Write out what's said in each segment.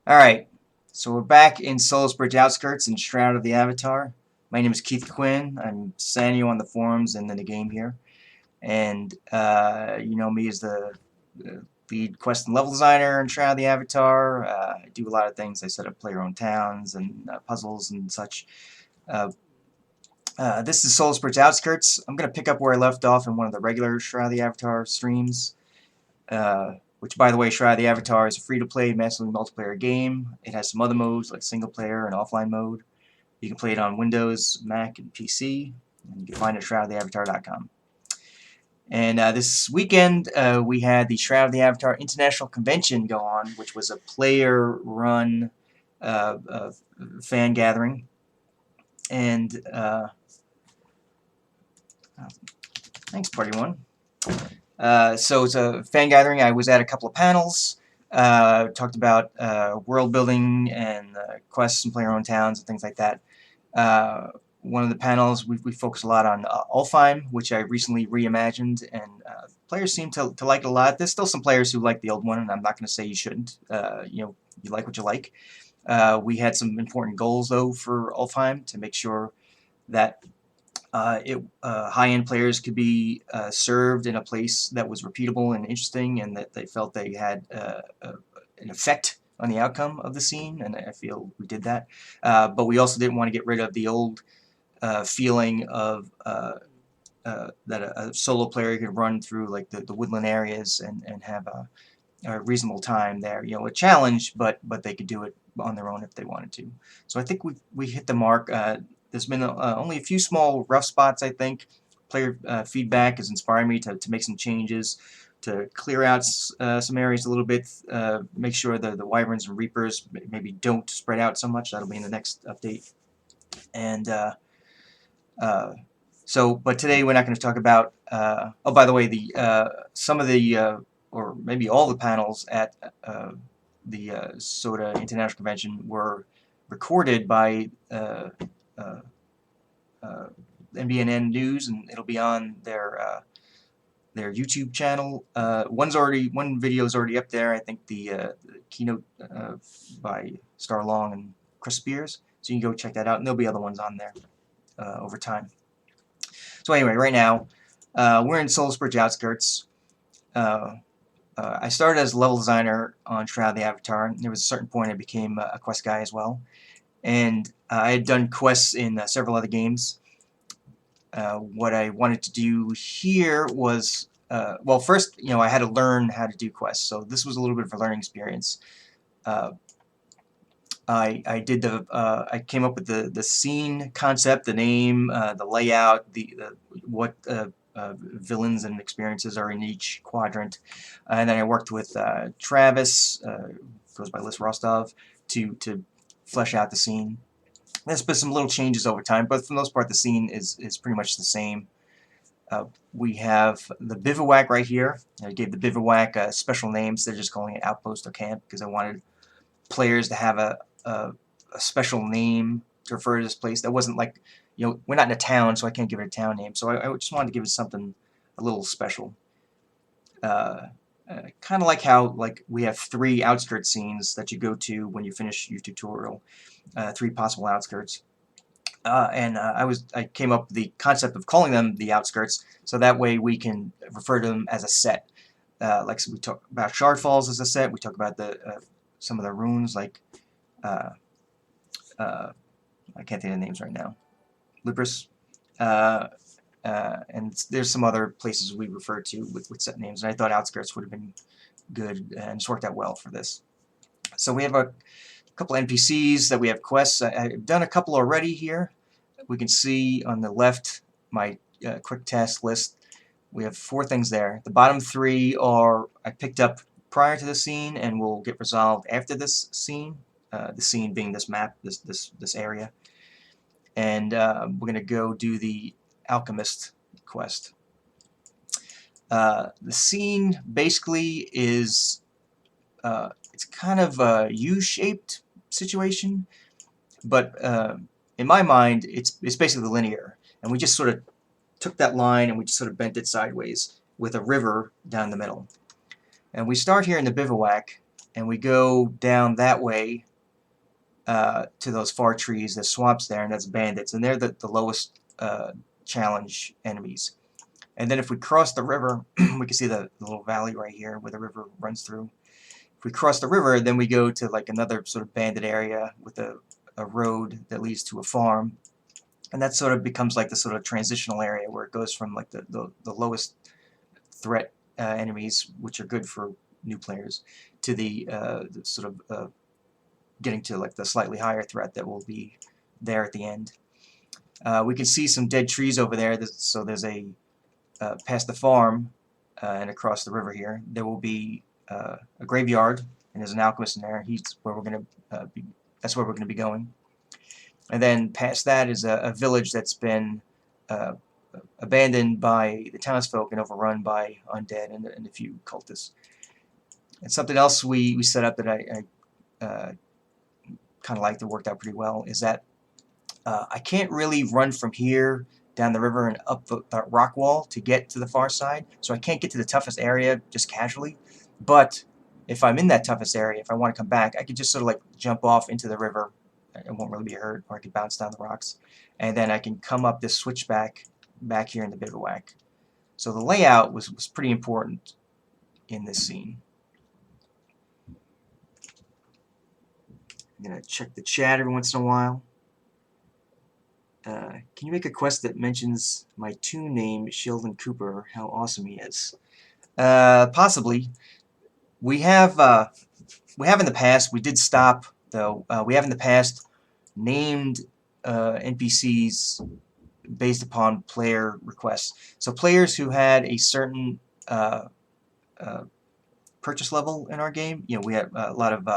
Alright, so we're back in Solace Outskirts and Shroud of the Avatar. My name is Keith Quinn. I'm Sanyo on the forums and in the game here. And you know me as the lead quest and level designer in Shroud of the Avatar. I do a lot of things. I set up player-owned towns and puzzles and such. Uh, this is Solace Outskirts. I'm going to pick up where I left off in one of the regular Shroud of the Avatar streams. Which, by the way, Shroud of the Avatar is a free-to-play, massively multiplayer game. It has some other modes like single-player and offline mode. You can play it on Windows, Mac, and PC. And you can find it at shroudoftheavatar.com. And this weekend, we had the Shroud of the Avatar International Convention go on, which was a player-run fan gathering. And thanks, Party One. So it's a fan gathering. I was at a couple of panels, talked about world building and quests and player-owned towns and things like that. One of the panels, we focused a lot on Ulfheim, which I recently reimagined, and players seem to like it a lot. There's still some players who like the old one, and I'm not going to say you shouldn't. You like what you like. We had some important goals, though, for Ulfheim to make sure that high-end players could be served in a place that was repeatable and interesting, and that they felt they had an effect on the outcome of the scene, and I feel we did that. But we also didn't want to get rid of the old feeling of that a solo player could run through like the woodland areas and have a reasonable time there. You know, a challenge, but they could do it on their own if they wanted to. So I think we hit the mark. There's been only a few small rough spots, I think. Player feedback has inspired me to make some changes, to clear out some areas a little bit, make sure the wyverns and reapers maybe don't spread out so much. That'll be in the next update. And but today we're not going to talk about. Oh, by the way, some of the or maybe all the panels at the Soda International Convention were recorded by NBN News, and it'll be on their YouTube channel. One video is already up there. I think the keynote by Star Long and Chris Spears. So you can go check that out, and there'll be other ones on there over time. So anyway, right now we're in Solace Outskirts. I started as a level designer on Shroud of the Avatar, and there was a certain point I became a quest guy as well. And I had done quests in several other games. What I wanted to do here was, well, first, I had to learn how to do quests, so this was a little bit of a learning experience. I came up with the scene concept, the name, the layout, what villains and experiences are in each quadrant, and then I worked with Travis, goes by Liz Rostov, to flesh out the scene. There's been some little changes over time, but for the most part, the scene is pretty much the same. We have the bivouac right here. I gave the bivouac special names. They're just calling it outpost or camp because I wanted players to have a special name to refer to this place. That wasn't like, we're not in a town, so I can't give it a town name. So I just wanted to give it something a little special. Kind of like how we have 3 outskirts scenes that you go to when you finish your tutorial. 3 possible outskirts. I came up with the concept of calling them the outskirts, so that way we can refer to them as a set. So we talk about Shardfalls as a set. We talk about some of the runes, like I can't think of the names right now. Libris. And there's some other places we refer to with set names, and I thought Outskirts would have been good, and it's worked out well for this. So we have a couple NPCs that we have quests. I've done a couple already here. We can see on the left my quick task list. We have 4 things there. The bottom 3 are I picked up prior to the scene and will get resolved after this scene. The scene being this map, this area. And we're going to go do the Alchemist quest. The scene basically is it's kind of a U-shaped situation, but in my mind it's basically linear, and we just sort of took that line and we just sort of bent it sideways with a river down the middle. And we start here in the bivouac, and we go down that way to those far trees, the swamps there, and that's bandits, and they're the lowest challenge enemies. And then if we cross the river, we can see the little valley right here where the river runs through. If we cross the river, then we go to like another sort of bandit area with a road that leads to a farm. And that sort of becomes like the sort of transitional area where it goes from like the lowest threat enemies, which are good for new players, to the sort of getting to like the slightly higher threat that will be there at the end. We can see some dead trees over there. So there's a past the farm and across the river here, there will be a graveyard, and there's an alchemist in there. He's where we're going to be. That's where we're going to be going. And then past that is a village that's been abandoned by the townsfolk and overrun by undead and a few cultists. And something else we set up that I kind of liked that worked out pretty well is that I can't really run from here down the river and up the rock wall to get to the far side, so I can't get to the toughest area just casually. But if I'm in that toughest area, if I want to come back, I could just sort of like jump off into the river. It won't really be hurt, or I could bounce down the rocks, and then I can come up this switchback back here in the bivouac. So the layout was pretty important in this scene. I'm going to check the chat every once in a while. Can you make a quest that mentions my toon name, Sheldon Cooper, how awesome he is? Possibly. We have in the past, we did stop, though, we have in the past named NPCs based upon player requests. So players who had a certain purchase level in our game, you know, we had a lot of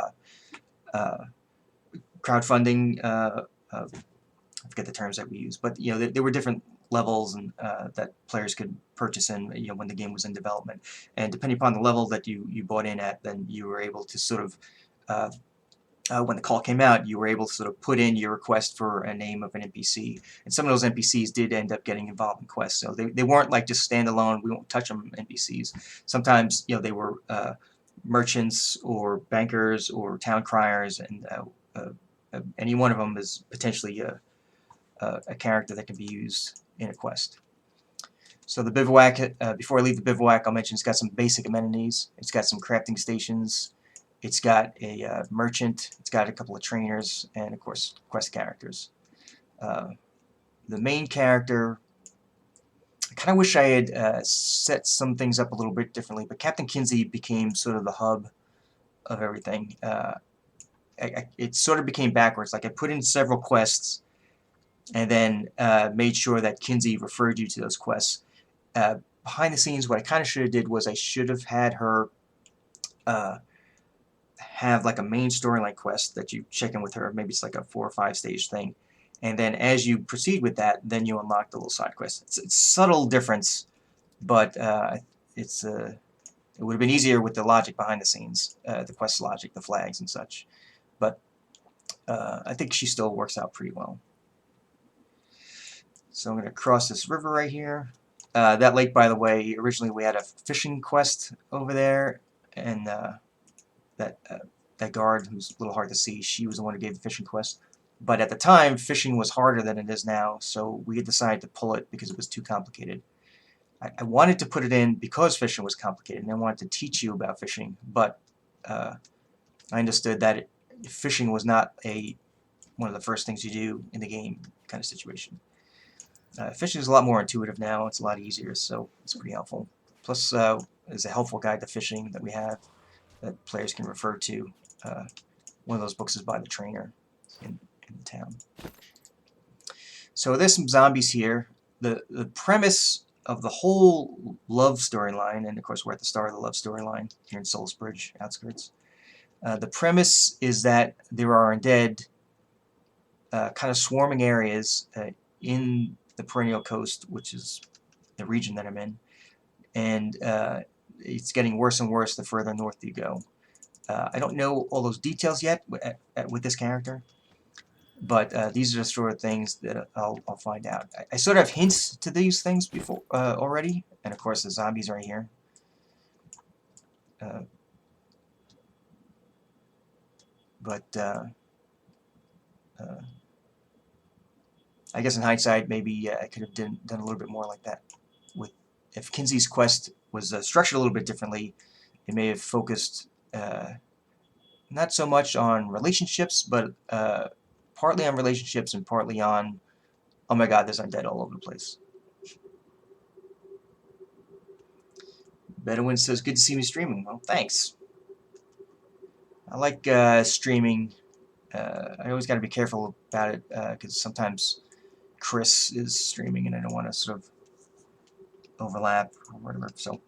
crowdfunding, I forget the terms that we use, but you know there were different levels and that players could purchase in, you know, when the game was in development, and depending upon the level that you bought in at, then you were able to sort of when the call came out, you were able to sort of put in your request for a name of an NPC, and some of those NPCs did end up getting involved in quests, so they weren't like just standalone, we won't touch them NPCs. Sometimes, you know, they were merchants or bankers or town criers, and any one of them is potentially a character that can be used in a quest. So the bivouac, before I leave the bivouac, I'll mention it's got some basic amenities. It's got some crafting stations. It's got a merchant. It's got a couple of trainers, and of course quest characters. The main character, I kind of wish I had set some things up a little bit differently, but Captain Kinsey became sort of the hub of everything. It sort of became backwards. Like I put in several quests, and then made sure that Kinsey referred you to those quests. Behind the scenes, what I kind of should have did was I should have had her have like a main storyline quest that you check in with her. Maybe it's like a 4 or 5 stage thing, and then as you proceed with that, then you unlock the little side quest. It's a subtle difference, but it would have been easier with the logic behind the scenes, the quest logic, the flags and such. But I think she still works out pretty well. So I'm going to cross this river right here. That lake, by the way, originally we had a fishing quest over there, and that guard, who's a little hard to see, she was the one who gave the fishing quest. But at the time, fishing was harder than it is now, so we had decided to pull it because it was too complicated. I wanted to put it in because fishing was complicated, and I wanted to teach you about fishing, but I understood that fishing was not one of the first things you do in the game kind of situation. Fishing is a lot more intuitive now. It's a lot easier, so it's pretty helpful. Plus, there's a helpful guide to fishing that we have that players can refer to. One of those books is by the trainer in the town. So there's some zombies here. The premise of the whole love storyline, and of course we're at the start of the love storyline here in Solace Bridge, Outskirts. The premise is that there are undead kind of swarming areas in the Perennial Coast, which is the region that I'm in, and it's getting worse and worse the further north you go. I don't know all those details yet with this character, but these are the sort of things that I'll find out. I sort of have hints to these things before already, and of course the zombies right here. but I guess in hindsight, maybe I could have done a little bit more like that. If Kinsey's quest was structured a little bit differently, it may have focused not so much on relationships, but partly on relationships and partly on, oh my god, there's undead all over the place. Bedouin says, good to see me streaming. Well, thanks. I like streaming. I always got to be careful about it because sometimes Chris is streaming and I don't want to sort of overlap or whatever, so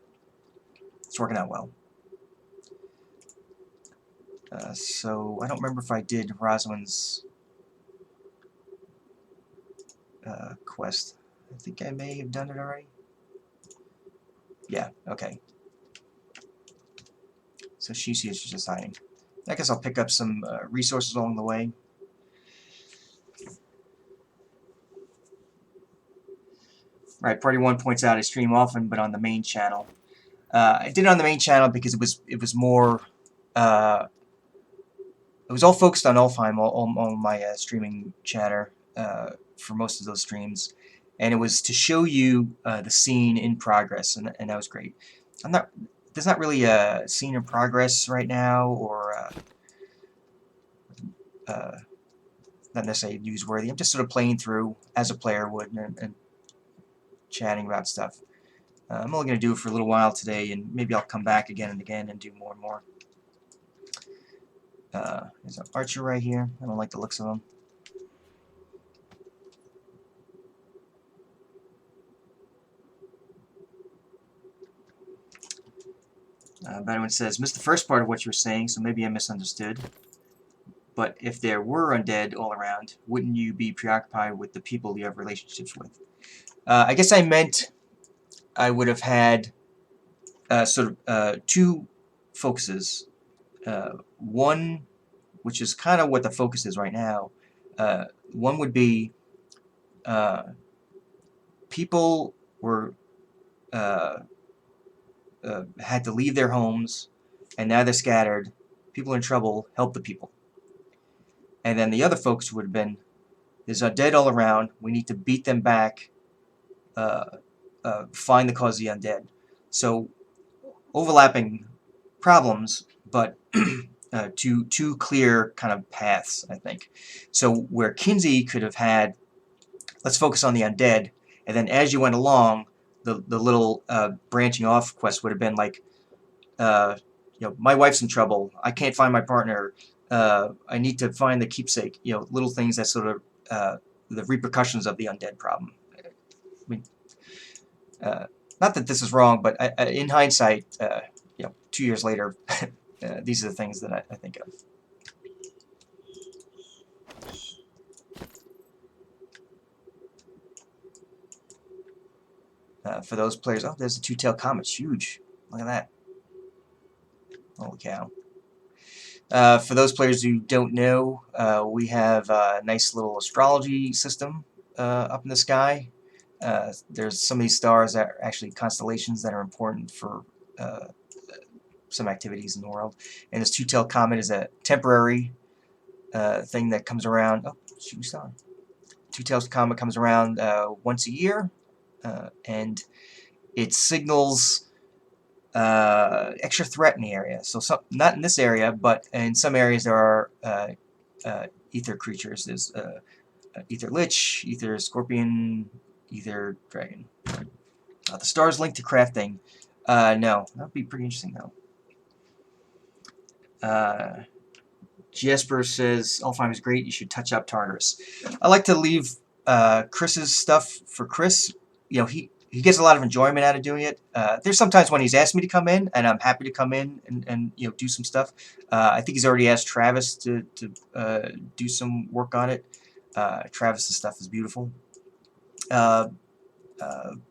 it's working out well. So I don't remember if I did Rosalind's quest. I think I may have done it already. Yeah, okay. So she sees she's just hiding. I guess I'll pick up some resources along the way. Right, Party 1 points out I stream often, but on the main channel. I did it on the main channel because it was more... it was all focused on Ulfheim, all my streaming chatter for most of those streams. And it was to show you the scene in progress, and that was great. There's not really a scene in progress right now, or not necessarily newsworthy. I'm just sort of playing through as a player would and chatting about stuff. I'm only going to do it for a little while today, and maybe I'll come back again and again and do more and more. There's an archer right here. I don't like the looks of him. Bedouin says, missed the first part of what you were saying, so maybe I misunderstood. But if there were undead all around, wouldn't you be preoccupied with the people you have relationships with? I guess I meant I would have had sort of two focuses. One, which is kind of what the focus is right now. One would be people were had to leave their homes, and now they're scattered. People are in trouble. Help the people. And then the other focus would have been, there's undead all around. We need to beat them back. Find the cause of the undead. So overlapping problems, but two clear kind of paths, I think. So where Kinsey could have had, let's focus on the undead, and then as you went along, the little branching off quest would have been like, you know, my wife's in trouble. I can't find my partner. I need to find the keepsake. You know, little things that sort of the repercussions of the undead problem. I mean, not that this is wrong, but in hindsight, you know, 2 years later, these are the things that I think of. For those players, oh, there's a two-tailed comet, huge. Look at that. Holy cow. For those players who don't know, we have a nice little astrology system up in the sky. There's some of these stars that are actually constellations that are important for some activities in the world. And this two-tailed comet is a temporary thing that comes around. Oh, shooting star. Two-tailed comet comes around once a year, and it signals extra threat in the area. So not in this area, but in some areas there are ether creatures. There's ether lich, ether scorpion, ether dragon. The stars linked to crafting. No, that'd be pretty interesting though. Jesper says, Alfheim is great, you should touch up Tartarus. I like to leave Chris's stuff for Chris. You know, he gets a lot of enjoyment out of doing it. There's sometimes when he's asked me to come in, and I'm happy to come in and you know, do some stuff. I think he's already asked Travis to do some work on it. Travis's stuff is beautiful. But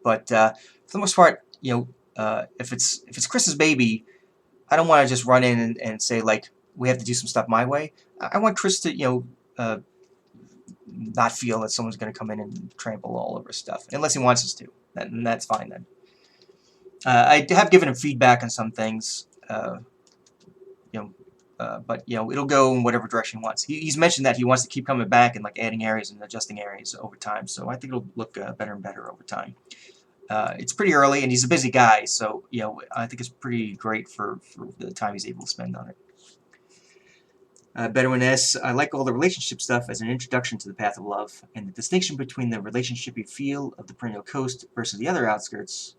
for the most part, you know, if it's Chris's baby, I don't want to just run in and say, like, we have to do some stuff my way. I want Chris to, you know, not feel that someone's going to come in and trample all over stuff, unless he wants us to. And that's fine then. I have given him feedback on some things. You know, but you know, it'll go in whatever direction he wants. He's mentioned that he wants to keep coming back and like adding areas and adjusting areas over time. So I think it'll look better and better over time. It's pretty early, and he's a busy guy, so you know, I think it's pretty great for the time he's able to spend on it. Bedouin S. I like all the relationship stuff as an introduction to the path of love, and the distinction between the relationshipy feel of the perennial coast versus the other outskirts,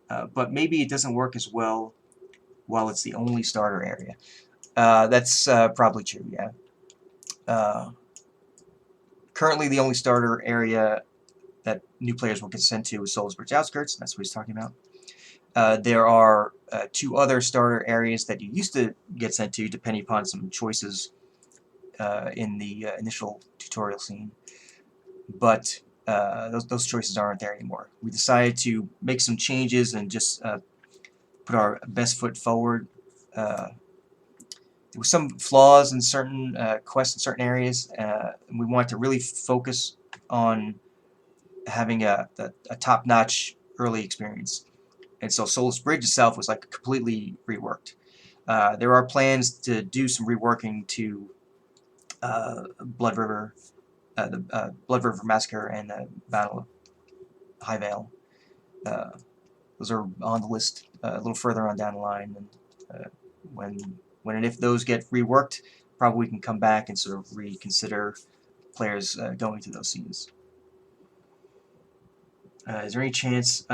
but maybe it doesn't work as well while it's the only starter area. That's probably true, yeah. Currently, the only starter area that new players will get sent to is Solace Outskirts. That's what he's talking about. There are 2 other starter areas that you used to get sent to, depending upon some choices in the initial tutorial scene, but those choices aren't there anymore. We decided to make some changes and just put our best foot forward. There were some flaws in certain quests in certain areas, and we wanted to really focus on having a top-notch early experience. And so Solace Bridge itself was like completely reworked. There are plans to do some reworking to Blood River, the Blood River Massacre and the Battle of High Vale. Those are on the list a little further on down the line, and when and if those get reworked, probably we can come back and sort of reconsider players going to those scenes. Is there any chance,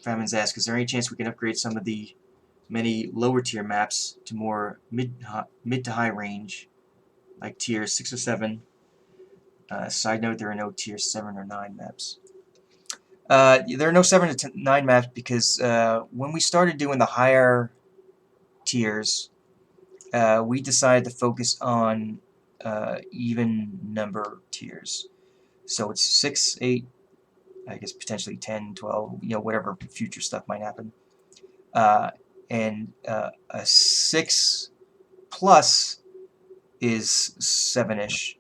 Famine's asked, is there any chance we can upgrade some of the many lower tier maps to more mid to high range, like tier 6 or 7? Side note, there are no tier 7 or 9 maps. There are no 7 to 9 maps because when we started doing the higher tiers, we decided to focus on even number tiers. So it's 6, 8, I guess potentially 10, 12, you know, whatever future stuff might happen. And a 6 plus is 7-ish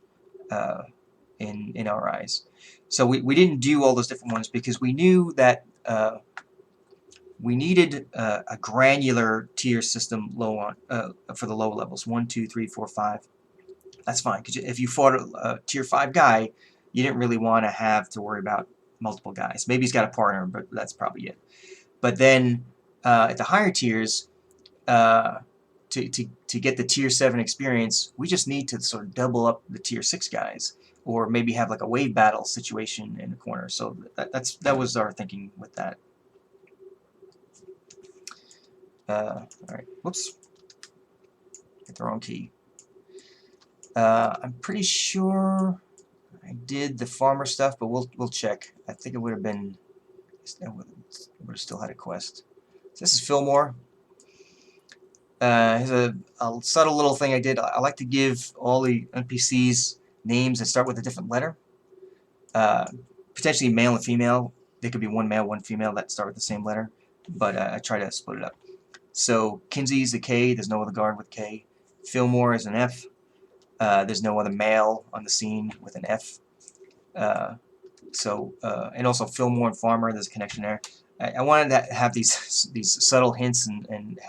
in our eyes. So we didn't do all those different ones because we knew that we needed a granular tier system low on for the low levels, 1, 2, 3, 4, 5. That's fine, because if you fought a tier 5 guy, you didn't really want to have to worry about multiple guys. Maybe he's got a partner, but that's probably it. But then at the higher tiers, to get the tier 7 experience, we just need to sort of double up the tier 6 guys, or maybe have like a wave battle situation in the corner. So that was our thinking with that. Alright, whoops. Hit the wrong key. I'm pretty sure I did the farmer stuff, but we'll check. I think it would have been, it would have still had a quest. So this is Fillmore. Here's a subtle little thing I did. I like to give all the NPCs names that start with a different letter. Potentially male and female. They could be one male, one female that start with the same letter, but I try to split it up. So Kinsey's a K. There's no other guard with K. Fillmore is an F. There's no other male on the scene with an F. And also Fillmore and Farmer, there's a connection there. I wanted to have these subtle hints and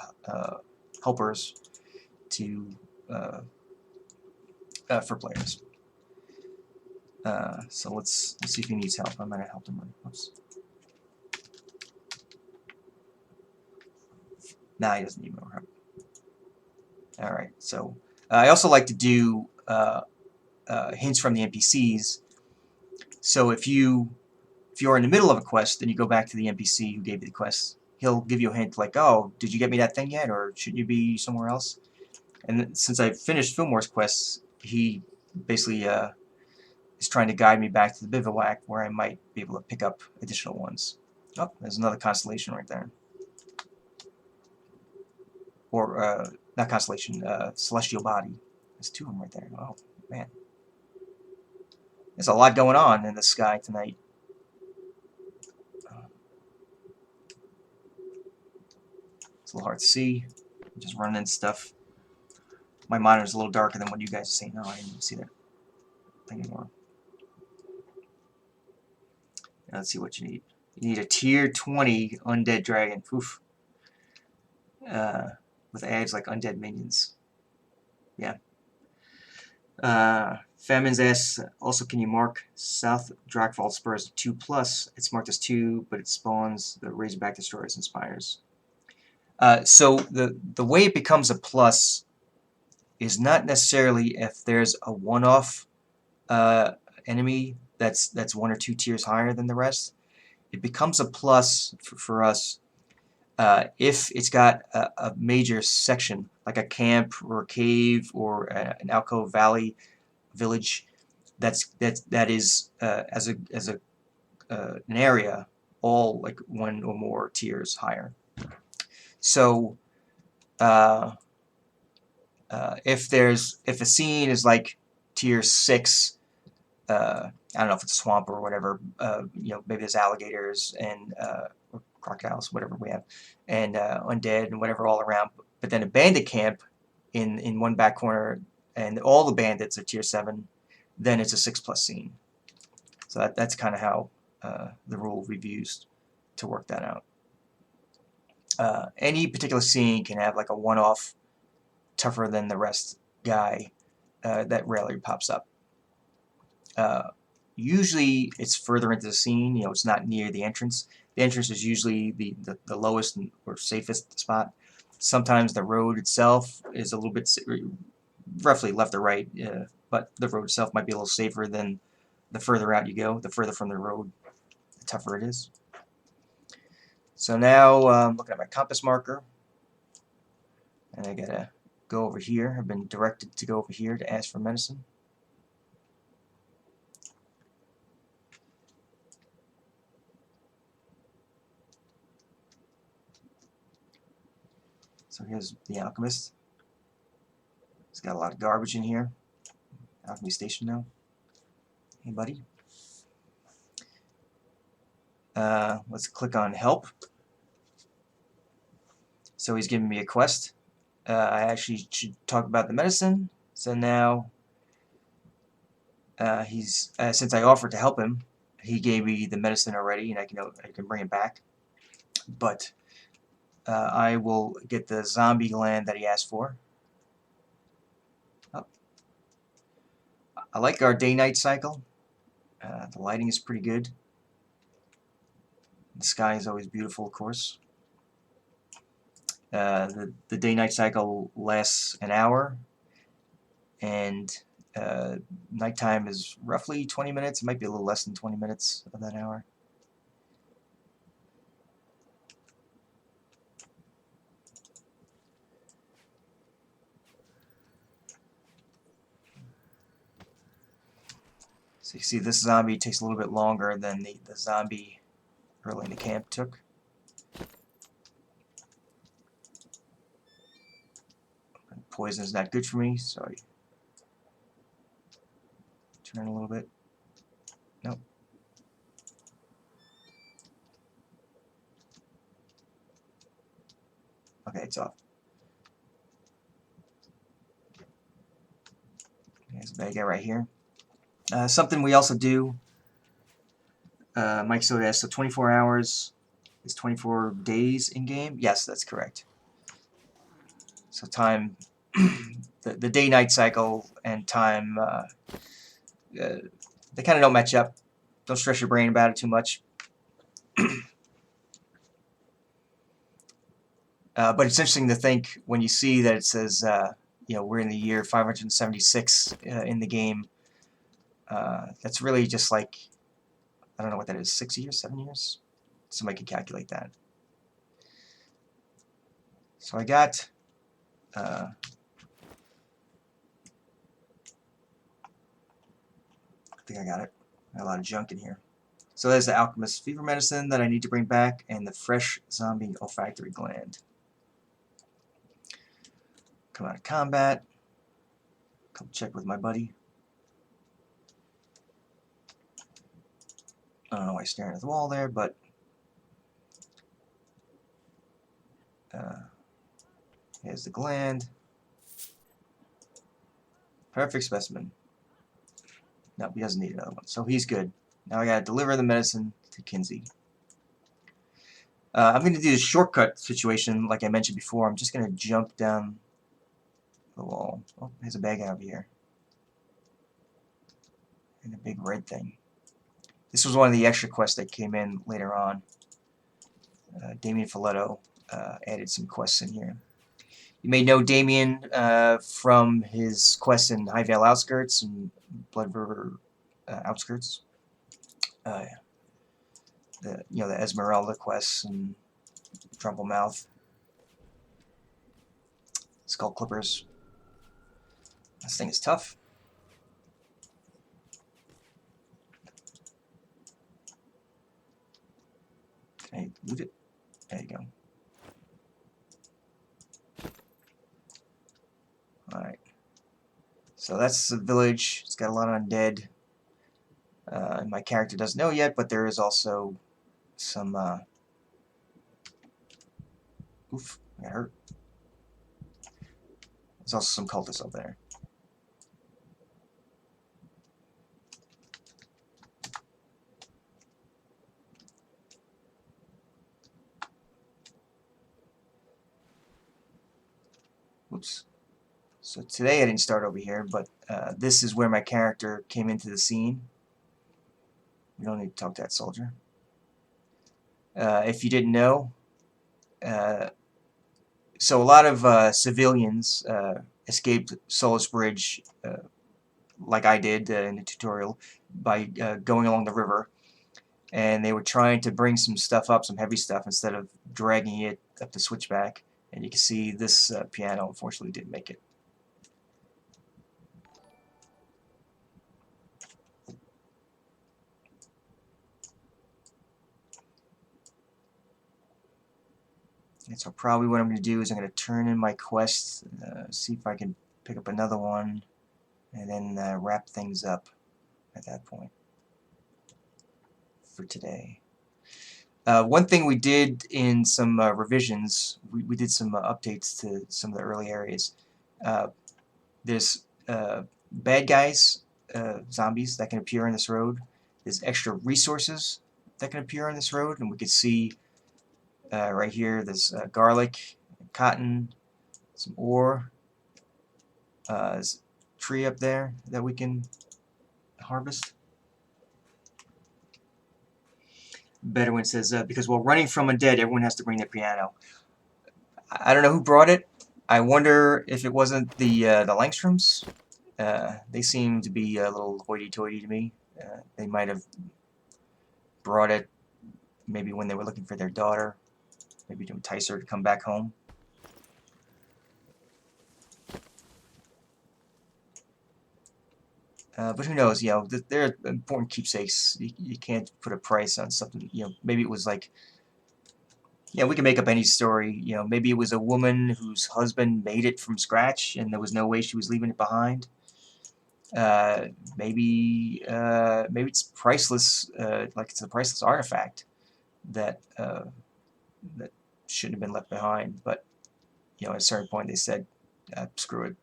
helpers to for players. So let's see if he needs help. I might have helped him with. Oops. Nah, he doesn't need more help. All right. So I also like to do hints from the NPCs. So if you're in the middle of a quest and you go back to the NPC who gave you the quest, he'll give you a hint like, "Oh, did you get me that thing yet, or shouldn't you be somewhere else?" And then, since I finished Fillmore's quests, he basically is trying to guide me back to the bivouac where I might be able to pick up additional ones. Oh, there's another constellation right there. Or not constellation, celestial body. There's 2 of them right there. Oh man, there's a lot going on in the sky tonight. It's a little hard to see. I'm just running into stuff. My monitor's a little darker than what you guys are seeing. No, I didn't even see that thing anymore. Now let's see what you need. You need a tier 20 undead dragon. Oof. With ads like undead minions. Yeah. Famines asks, also, can you mark South Drakvault Spurs 2+? It's marked as 2, but it spawns the Razorback Destroyers and Spires. So the way it becomes a plus is not necessarily if there's a one-off enemy that's 1 or 2 tiers higher than the rest. It becomes a plus for us if it's got a major section, like a camp or a cave or an alcove valley village, that is as an area all like 1 or more tiers higher. So if a scene is like tier 6, I don't know if it's a swamp or whatever, maybe there's alligators and or crocodiles, whatever we have, and undead and whatever all around, but then a bandit camp in one back corner and all the bandits are tier 7, then it's a 6+ scene. So that's kind of how the rule we've used to work that out. Any particular scene can have like a one-off tougher than the rest guy that rarely pops up. Usually it's further into the scene, it's not near the entrance. The entrance is usually the lowest or safest spot. Sometimes the road itself is a little bit roughly left or right, but the road itself might be a little safer than the further out you go. The further from the road, the tougher it is. So now I'm looking at my compass marker, and I gotta go over here. I've been directed to go over here to ask for medicine. So here's the alchemist. He's got a lot of garbage in here. Alchemy station now. Hey, buddy. Let's click on help. So he's giving me a quest. I actually should talk about the medicine. So now he's since I offered to help him, he gave me the medicine already, and I can bring it back. But I will get the zombie gland that he asked for. Oh. I like our day-night cycle. The lighting is pretty good. The sky is always beautiful, of course. The day-night cycle lasts an hour, and nighttime is roughly 20 minutes. It might be a little less than 20 minutes of that hour. So you see this zombie takes a little bit longer than the zombie early in the camp took. Poison is not good for me, so I turn a little bit. Nope. Okay, it's off. There's a bad guy right here. Something we also do, Mike Soda asks, so 24 hours is 24 days in game? Yes, that's correct. So time, the day-night cycle and time, they kind of don't match up. Don't stress your brain about it too much. But it's interesting to think when you see that it says, we're in the year 576 in the game. That's really just like, I don't know what that is, 6 years, 7 years? Somebody can calculate that. So I got I think I got it. Got a lot of junk in here. So there's the alchemist fever medicine that I need to bring back, and the fresh zombie olfactory gland. Come out of combat. Come check with my buddy. I don't know why he's staring at the wall there, but here's the gland. Perfect specimen. No, he doesn't need another one, so he's good. Now I gotta deliver the medicine to Kinsey. I'm going to do the shortcut situation like I mentioned before. I'm just going to jump down the wall. Oh, there's a bag over here. And a big red thing. This was one of the extra quests that came in later on. Damien Folletto added some quests in here. You may know Damien from his quests in Highvale Outskirts and Blood River Outskirts. The Esmeralda quests and Trumplemouth. Skull Clippers. This thing is tough. Can I loot it? There you go. Alright. So that's the village. It's got a lot of undead. My character doesn't know yet, but there is also some... Oof, I got hurt. There's also some cultists up there. Oops. So today I didn't start over here, but this is where my character came into the scene. We don't need to talk to that soldier. If you didn't know, so a lot of civilians escaped Solace Bridge, like I did in the tutorial, by going along the river. And they were trying to bring some stuff up, some heavy stuff, instead of dragging it up the switchback. And you can see this piano, unfortunately, didn't make it. And so probably what I'm going to do is I'm going to turn in my quest, see if I can pick up another one, and then wrap things up at that point for today. One thing we did in some revisions, we did some updates to some of the early areas. There's bad guys, zombies, that can appear on this road. There's extra resources that can appear on this road, and we can see right here, there's garlic, cotton, some ore. There's a tree up there that we can harvest. Bedouin says, because while running from undead, everyone has to bring their piano. I don't know who brought it. I wonder if it wasn't the Langstroms. They seem to be a little hoity-toity to me. They might have brought it maybe when they were looking for their daughter, maybe to entice her to come back home. But who knows, you know, they're important keepsakes. You can't put a price on something, you know, maybe it was like, yeah, we can make up any story, you know, maybe it was a woman whose husband made it from scratch and there was no way she was leaving it behind. Maybe it's priceless, like it's a priceless artifact that that shouldn't have been left behind, but, you know, at a certain point they said, screw it.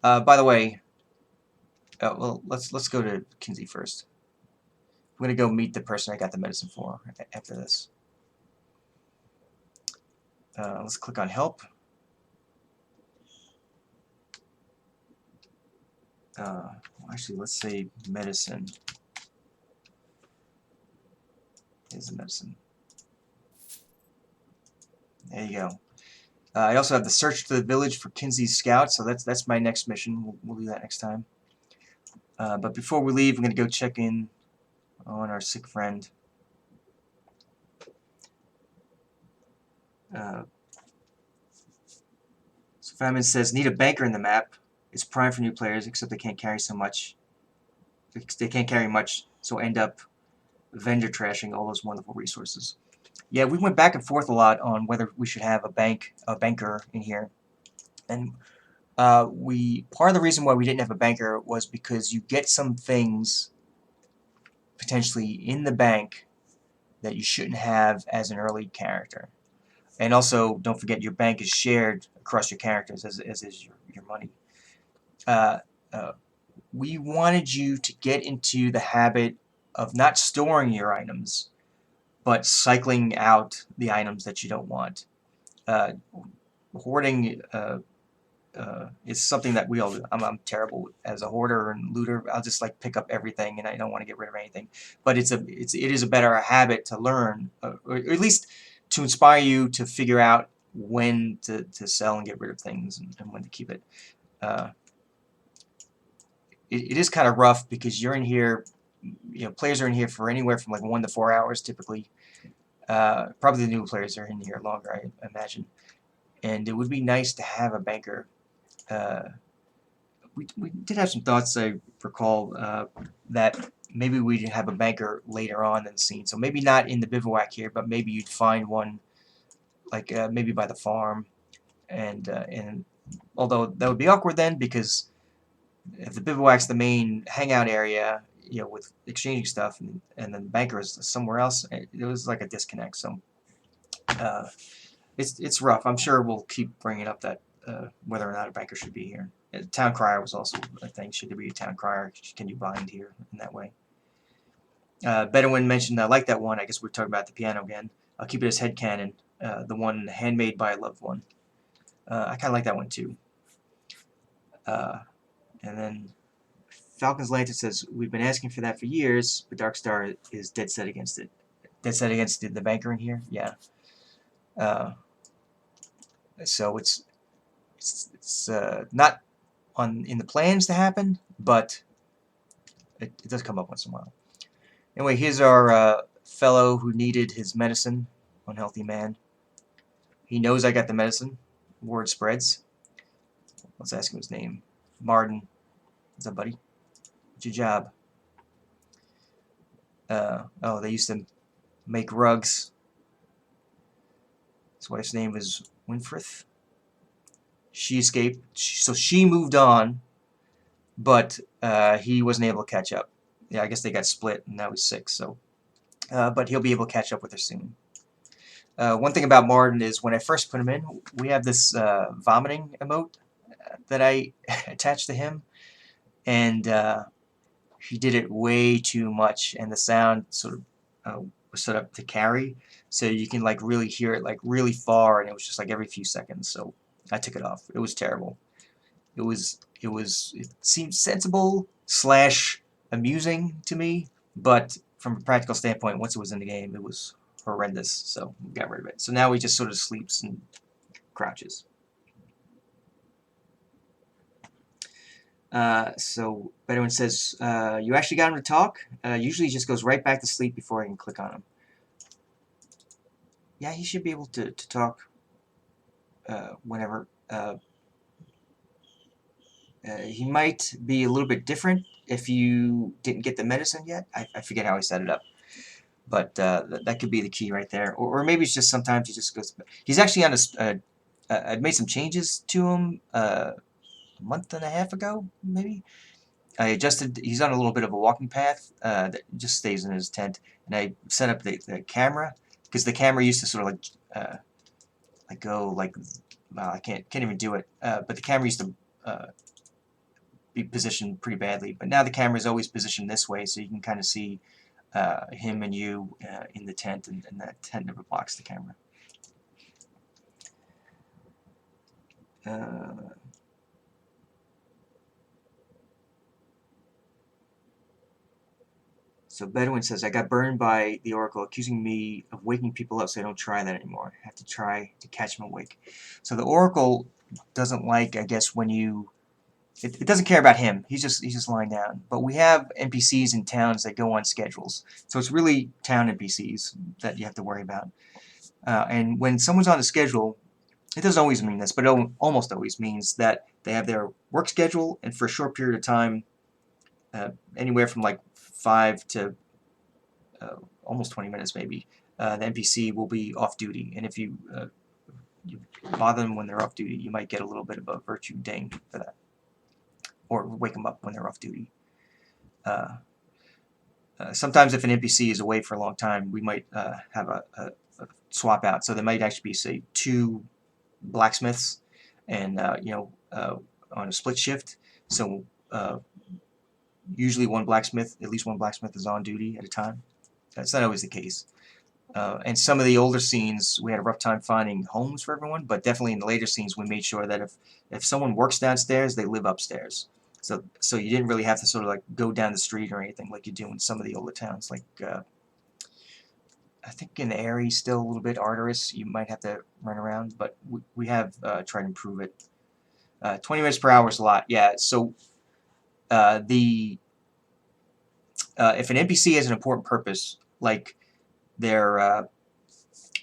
By the way, well, let's go to Kinsey first. I'm gonna go meet the person I got the medicine for after this. Let's click on help. Actually, let's say medicine. Here's the medicine. There you go. I also have the search to the village for Kinsey's scout, so that's my next mission. We'll do that next time. But before we leave, I'm going to go check in on our sick friend. So Famine says, need a banker in the map. It's prime for new players, except they can't carry so much. They can't carry much, so end up vendor trashing all those wonderful resources. Yeah, we went back and forth a lot on whether we should have a banker in here, and part of the reason why we didn't have a banker was because you get some things potentially in the bank that you shouldn't have as an early character, and also don't forget your bank is shared across your characters as is your money. We wanted you to get into the habit of not storing your items, but cycling out the items that you don't want. hoarding is something that we all do. I'm terrible as a hoarder and looter. I'll just like pick up everything, and I don't want to get rid of anything. But it is a better habit to learn, or at least to inspire you to figure out when to sell and get rid of things, and when to keep it. Uh, it is kind of rough because you're in here. Players are in here for anywhere from like 1 to 4 hours typically. Probably the new players are in here longer, I imagine. And it would be nice to have a banker. We did have some thoughts, I recall, that maybe we'd have a banker later on in the scene. So maybe not in the bivouac here, but maybe you'd find one like maybe by the farm. And although that would be awkward then, because if the bivouac's the main hangout area, with exchanging stuff, and then the banker is somewhere else, it was like a disconnect. So it's rough. I'm sure we'll keep bringing up that whether or not a banker should be here. Town crier was also a thing. Should there be a town crier? Can you bind here in that way? Bedouin mentioned I like that one. I guess we're talking about the piano again. I'll keep it as headcanon. The one handmade by a loved one. I kind of like that one too. And then Falcon's Lantern says, we've been asking for that for years, but Darkstar is dead set against it. Dead set against the banker in here? Yeah. So it's not in the plans to happen, but it does come up once in a while. Anyway, here's our fellow who needed his medicine, unhealthy man. He knows I got the medicine. Word spreads. Let's ask him his name. Martin. What's up, buddy? What's your job? Oh, they used to make rugs. His wife's name was Winfrith. She escaped, so she moved on, but he wasn't able to catch up. Yeah, I guess they got split, and now he's sick. So, but he'll be able to catch up with her soon. One thing about Martin is when I first put him in, we have this vomiting emote that I attached to him, and he did it way too much, and the sound sort of was set up to carry, so you can like really hear it like really far, and it was just like every few seconds. So I took it off. It was terrible. It seemed sensible / amusing to me, but from a practical standpoint, once it was in the game, it was horrendous. So we got rid of it. So now he just sort of sleeps and crouches. So Bedouin says, you actually got him to talk? Usually he just goes right back to sleep before I can click on him. Yeah, he should be able to talk whenever. He might be a little bit different if you didn't get the medicine yet. I forget how he set it up. But that could be the key right there. Or maybe it's just sometimes he just goes... He's actually on a... I've made some changes to him a month and a half ago, maybe. I adjusted... He's on a little bit of a walking path that just stays in his tent. And I set up the camera. Because the camera used to sort of like go like... Well, I can't even do it. But the camera used to... be positioned pretty badly, but now the camera is always positioned this way, so you can kind of see him and you in the tent, and that tent never blocks the camera. So Bedouin says, I got burned by the Oracle, accusing me of waking people up, so I don't try that anymore. I have to try to catch them awake. So the Oracle doesn't like, I guess, when you... It doesn't care about him. He's just lying down. But we have NPCs in towns that go on schedules. So it's really town NPCs that you have to worry about. And when someone's on a schedule, it doesn't always mean this, but it almost always means that they have their work schedule, and for a short period of time, anywhere from like 5 to almost 20 minutes maybe, the NPC will be off duty. And if you bother them when they're off duty, you might get a little bit of a virtue ding for that. Or wake them up when they're off duty. Sometimes if an NPC is away for a long time, we might have a swap out. So there might actually be, say, 2 blacksmiths, and on a split shift. So usually at least one blacksmith is on duty at a time. That's not always the case. And some of the older scenes, we had a rough time finding homes for everyone, but definitely in the later scenes, we made sure that if someone works downstairs, they live upstairs. So you didn't really have to sort of like go down the street or anything like you do in some of the older towns. Like I think in Erie, still a little bit arduous. You might have to run around, but we have tried to improve it. 20 minutes per hour is a lot. Yeah. So the if an NPC has an important purpose, like they're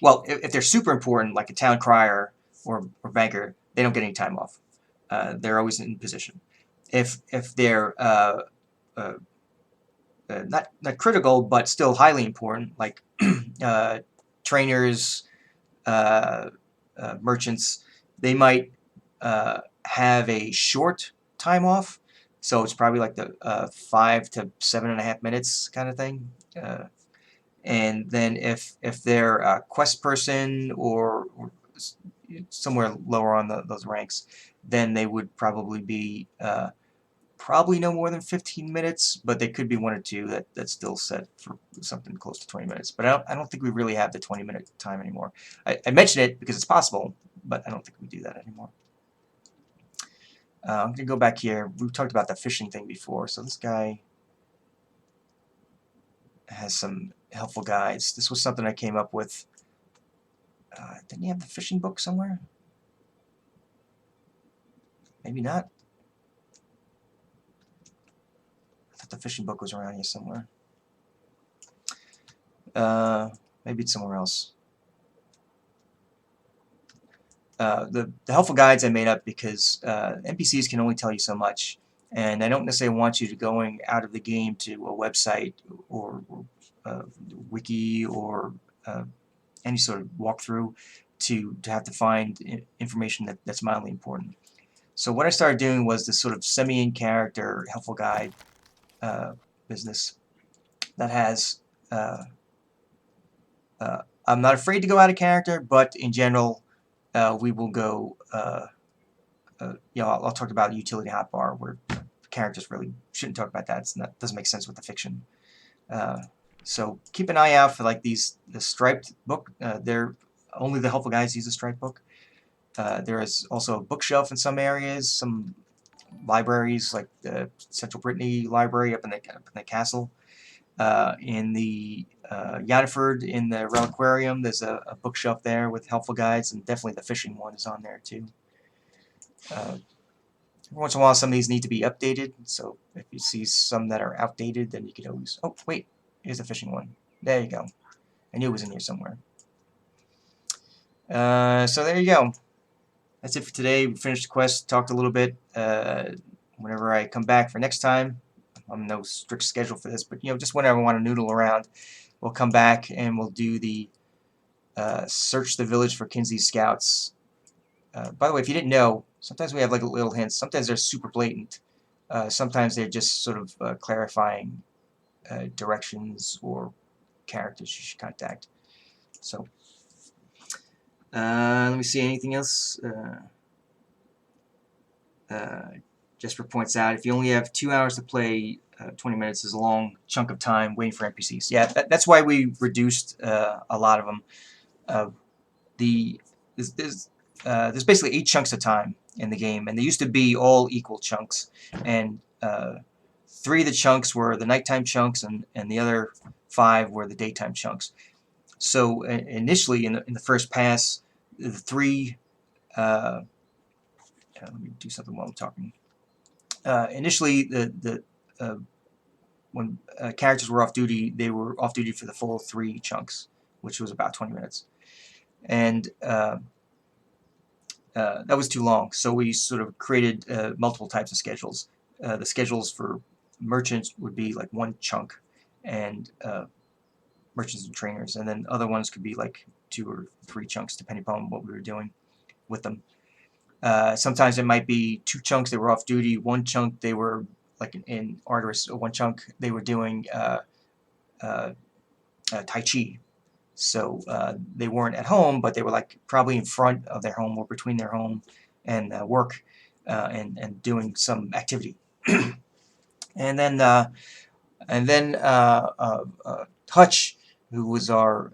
well, if they're super important, like a town crier or banker, they don't get any time off. They're always in position. If they're uh, not critical, but still highly important, like trainers, uh, merchants, they might have a short time off. So it's probably like the 5 to 7.5 minutes kind of thing. And then if they're a quest person or somewhere lower on those ranks, then they would probably be probably no more than 15 minutes, but they could be one or two that's still set for something close to 20 minutes. But I don't think we really have the 20-minute time anymore. I mention it because it's possible, but I don't think we do that anymore. I'm going to go back here. We've talked about the fishing thing before, so this guy has some helpful guides. This was something I came up with. Didn't he have the fishing book somewhere? Maybe not. I thought the fishing book was around here somewhere. Maybe it's somewhere else. The helpful guides I made up because NPCs can only tell you so much, and I don't necessarily want you to going out of the game to a website or wiki or any sort of walkthrough to have to find information that's mildly important. So what I started doing was this sort of semi-in-character helpful guide business that has I'm not afraid to go out of character, but in general we will go you know, I'll talk about utility hotbar where characters really shouldn't talk about that. It doesn't make sense with the fiction. So keep an eye out for like the striped book. They're only the helpful guides use a striped book. There is also a bookshelf in some areas, some libraries like the Central Brittany Library up in the castle. In the Yannaford, in the Reliquarium, there's a bookshelf there with helpful guides, and definitely the fishing one is on there too. Every once in a while, some of these need to be updated, so if you see some that are outdated, then you could always... Oh, wait, here's the fishing one. There you go. I knew it was in here somewhere. So there you go. That's it for today. We finished the quest, talked a little bit. Whenever I come back for next time, I'm no strict schedule for this, but you know, just whenever I want to noodle around, we'll come back and we'll do the search the village for Kinsey's scouts. By the way, if you didn't know, sometimes we have like little hints. Sometimes they're super blatant. Sometimes they're just sort of clarifying directions or characters you should contact. So, let me see, anything else? Jesper points out, if you only have 2 hours to play, 20 minutes is a long chunk of time waiting for NPCs. Yeah, that's why we reduced a lot of them. There's basically 8 chunks of time in the game, and they used to be all equal chunks. And 3 of the chunks were the nighttime chunks, and the other 5 were the daytime chunks. So initially, in the first pass, the 3... let me do something while I'm talking. Initially, when characters were off duty, they were off duty for the full 3 chunks, which was about 20 minutes. And that was too long, so we sort of created multiple types of schedules. The schedules for merchants would be like 1 chunk, and merchants and trainers, and then other ones could be like 2 or 3 chunks, depending upon what we were doing with them. Sometimes it might be 2 chunks they were off duty, 1 chunk they were, like in Arteris, 1 chunk they were doing Tai Chi. So they weren't at home, but they were like probably in front of their home or between their home and work and doing some activity. And then Hutch who was our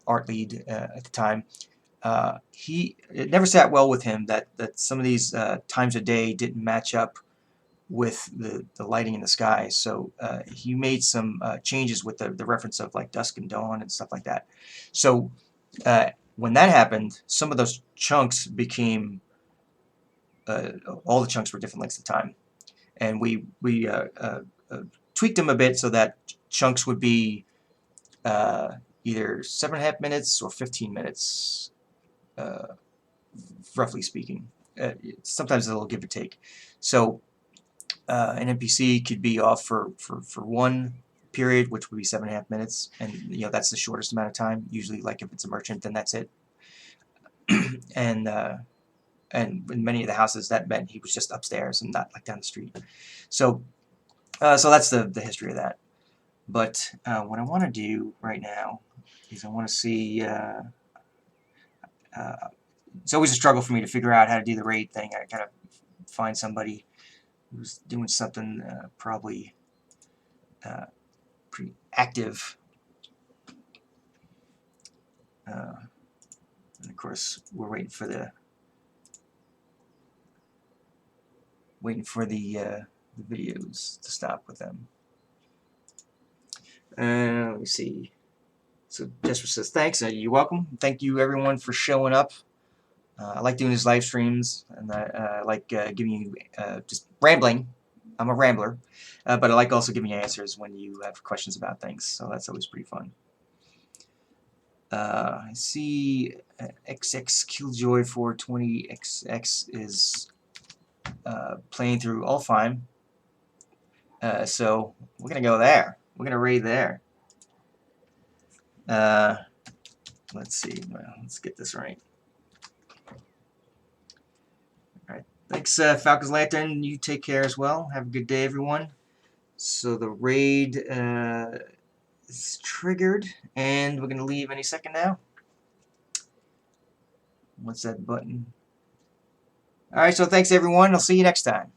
art lead at the time, it never sat well with him that some of these times of day didn't match up with the lighting in the sky. So he made some changes with the reference of like dusk and dawn and stuff like that. So when that happened, some of those chunks became all the chunks were different lengths of time, and we tweaked them a bit so that chunks would be either 7.5 minutes or 15 minutes, roughly speaking. Sometimes a little give or take. So an NPC could be off for one period, which would be 7.5 minutes, and that's the shortest amount of time. Usually, like if it's a merchant, then that's it. and in many of the houses, that meant he was just upstairs and not like down the street. So so that's the history of that. But what I want to do right now is I want to see. It's always a struggle for me to figure out how to do the raid thing. I gotta find somebody who's doing something probably pretty active. And of course, we're waiting for the videos to stop with them. Let me see. So Jesper says thanks. You're welcome. Thank you everyone for showing up. I like doing these live streams, and I like giving you just rambling. I'm a rambler, but I like also giving you answers when you have questions about things. So that's always pretty fun. I see XX Killjoy 420XX is playing through Ulfheim. So we're gonna go there. We're gonna raid there. Let's see. Well, let's get this right. All right. Thanks, Falcon's Lantern. You take care as well. Have a good day, everyone. So the raid is triggered, and we're gonna leave any second now. What's that button? All right. So thanks, everyone. I'll see you next time.